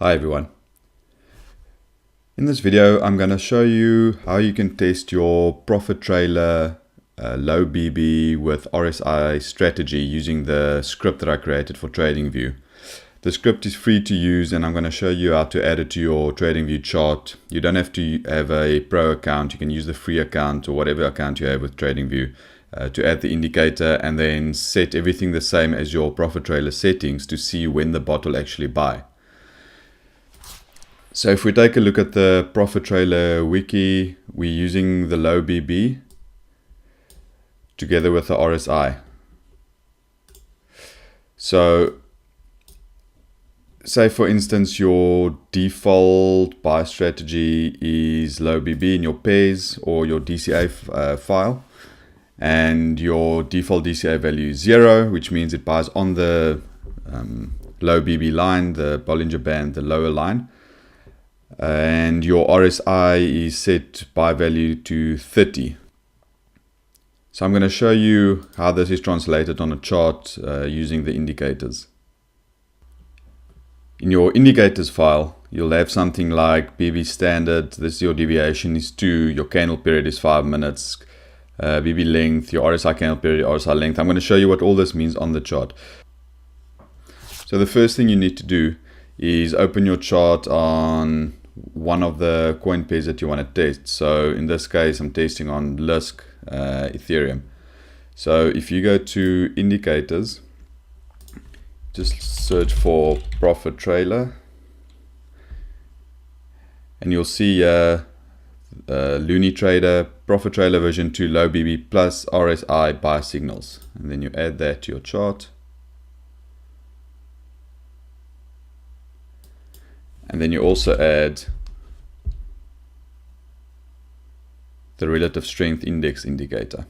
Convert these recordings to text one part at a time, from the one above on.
Hi everyone. In this video I'm going to show you how you can test your ProfitTrailer LOWBB with RSI strategy using the script that I created for Tradingview. The script is free to use and I'm going to show you how to add it to your Tradingview chart. You don't have to have a pro account, you can use the free account or whatever account you have with Tradingview to add the indicator and then set everything the same as your ProfitTrailer settings to see when the bot will actually buy. So if we take a look at the ProfitTrailer wiki, we're using the LOWBB together with the RSI. So say for instance your default buy strategy is LOWBB in your pairs or your DCA file, and your default DCA value is 0, which means it buys on the LOWBB line, the Bollinger Band, the lower line. And your RSI is set by value to 30. So I'm going to show you how this is translated on a chart using the indicators. In your indicators file, you'll have something like BB standard, this is your deviation is 2, your candle period is 5 minutes, BB length, your RSI candle period, RSI length. I'm going to show you what all this means on the chart. So the first thing you need to do is open your chart on one of the coin pairs that you want to test. So in this case I'm testing on LISC Ethereum. So if you go to indicators, just search for ProfitTrailer and you'll see Looney Trader ProfitTrailer version 2 LOWBB plus RSI buy signals, and then you add that to your chart. And then you also add the relative strength index indicator.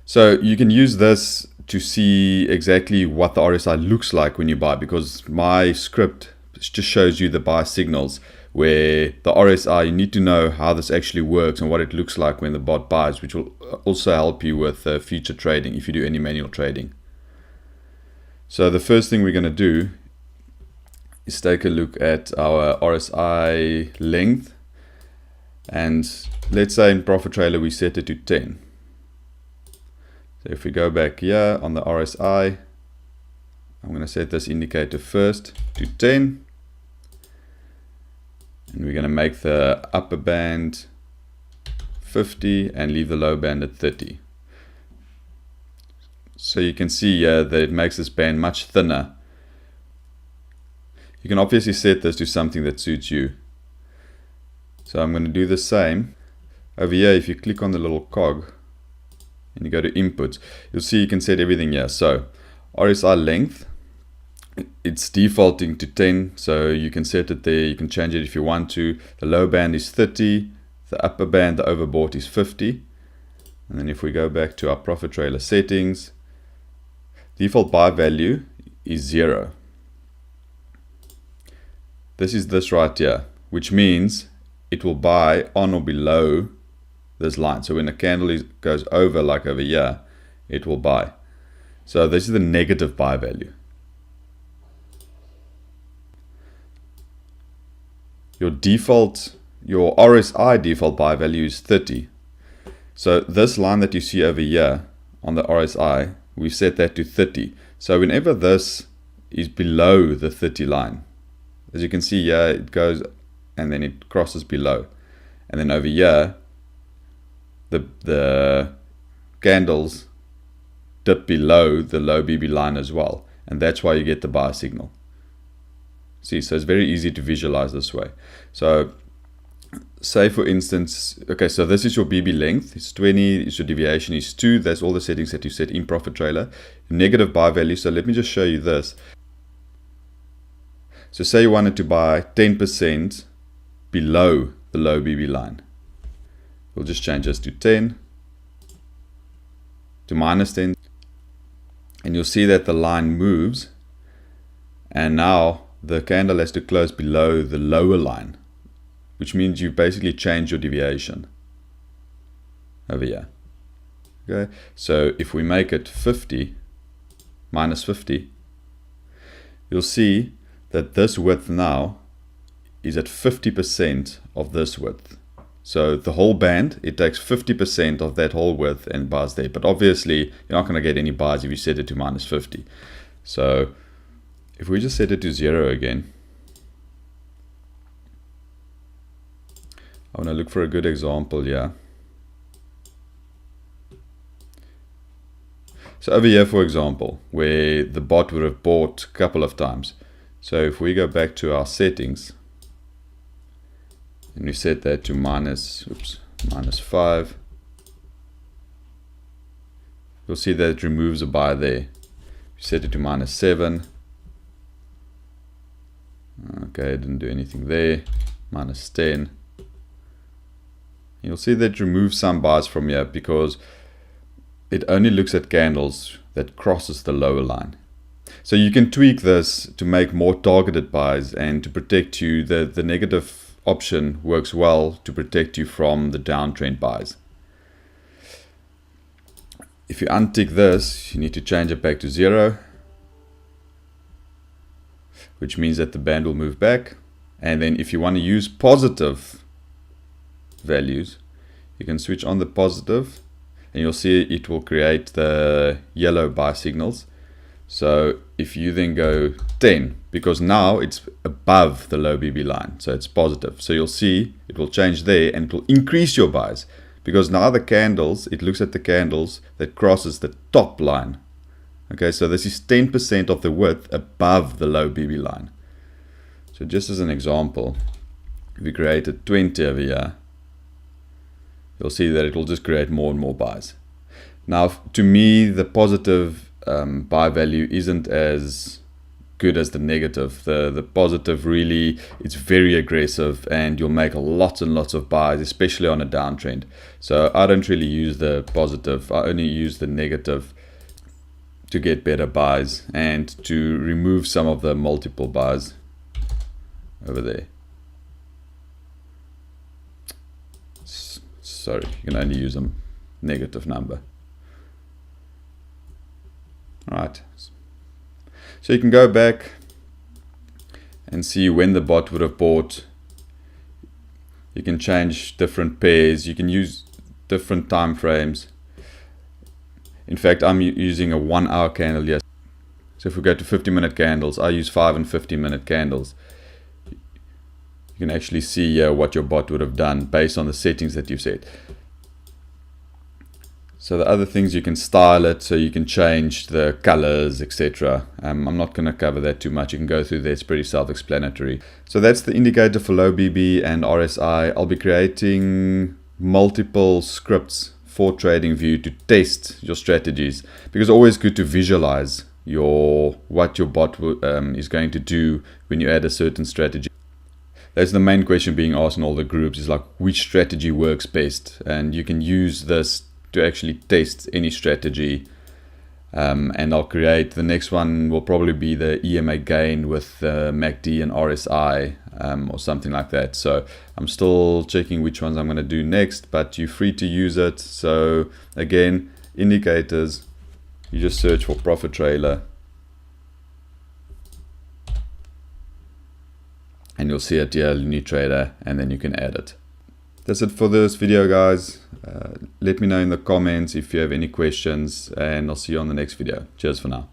So you can use this to see exactly what the RSI looks like when you buy, because my script just shows you the buy signals, where the RSI, you need to know how this actually works and what it looks like when the bot buys, which will also help you with future trading if you do any manual trading. So the first thing we're going to do is take a look at our RSI length, and let's say in ProfitTrailer we set it to 10. So if we go back here on the RSI, I'm going to set this indicator first to 10, and we're going to make the upper band 50 and leave the low band at 30. So you can see here that it makes this band much thinner. You can obviously set this to something that suits you. So I'm going to do the same. Over here, if you click on the little cog and you go to inputs, you'll see you can set everything here. So RSI length, it's defaulting to 10, so you can set it there. You can change it if you want to. The low band is 30, the upper band, the overbought, is 50. And then if we go back to our ProfitTrailer settings, default buy value is 0. This is this right here, which means it will buy on or below this line. So when a candle goes over, like over here, it will buy. So this is the negative buy value. Your RSI default buy value is 30. So this line that you see over here on the RSI, we set that to 30. So whenever this is below the 30 line, as you can see here, it goes and then it crosses below. And then over here, the candles dip below the LOWBB line as well. And that's why you get the buy signal. See, so it's very easy to visualize this way. So say for instance, okay, so this is your BB length, it's 20, your deviation is 2, that's all the settings that you set in ProfitTrailer. Negative buy value, so let me just show you this. So say you wanted to buy 10% below the LOWBB line. We'll just change this to 10, to minus 10, and you'll see that the line moves, and now the candle has to close below the lower line, which means you basically change your deviation over here. Okay, so if we make it 50, minus 50, you'll see that this width now is at 50% of this width. So the whole band, it takes 50% of that whole width and buys there. But obviously, you're not going to get any buys if you set it to minus 50. So if we just set it to 0 again, I want to look for a good example here. So over here, for example, where the bot would have bought a couple of times. So if we go back to our settings, and we set that to minus 5, you'll see that it removes a buy there. We set it to minus 7. Okay, didn't do anything there. Minus 10. You'll see that it removes some buys from here because it only looks at candles that crosses the lower line. So you can tweak this to make more targeted buys and to protect you. The negative option works well to protect you from the downtrend buys. If you untick this, you need to change it back to 0, which means that the band will move back. And then if you want to use positive values, you can switch on the positive, and you'll see it will create the yellow buy signals. So if you then go 10, because now it's above the low BB line, so it's positive. So you'll see it will change there and it will increase your buys, because now the candles, it looks at the candles that crosses the top line. Okay, so this is 10% of the width above the low BB line. So just as an example, if we created 20 over here, you'll see that it will just create more and more buys. Now, to me, the positive buy value isn't as good as the negative. The positive really, it's very aggressive and you'll make lots and lots of buys, especially on a downtrend. So I don't really use the positive. I only use the negative to get better buys and to remove some of the multiple buys over there. Sorry, you can only use a negative number. Alright, so you can go back and see when the bot would have bought. You can change different pairs, you can use different time frames. In fact, I'm using a 1 hour candle here. So if we go to 50-minute candles, I use 5 and 50-minute candles. You can actually see what your bot would have done based on the settings that you've set. So the other things, you can style it, so you can change the colors, etc. I'm not going to cover that too much. You can go through there, it's pretty self-explanatory. So that's the indicator for low BB and RSI. I'll be creating multiple scripts for Tradingview to test your strategies, because it's always good to visualize what your bot is going to do when you add a certain strategy. That's the main question being asked in all the groups, is like, which strategy works best? And you can use this to actually test any strategy. And I'll create, the next one will probably be the EMA gain with MACD and RSI or something like that. So I'm still checking which ones I'm going to do next, but you're free to use it. So again, indicators, you just search for ProfitTrailer and you'll see it here, new trader, and then you can add it. That's it for this video, guys. Let me know in the comments if you have any questions, and I'll see you on the next video. Cheers for now.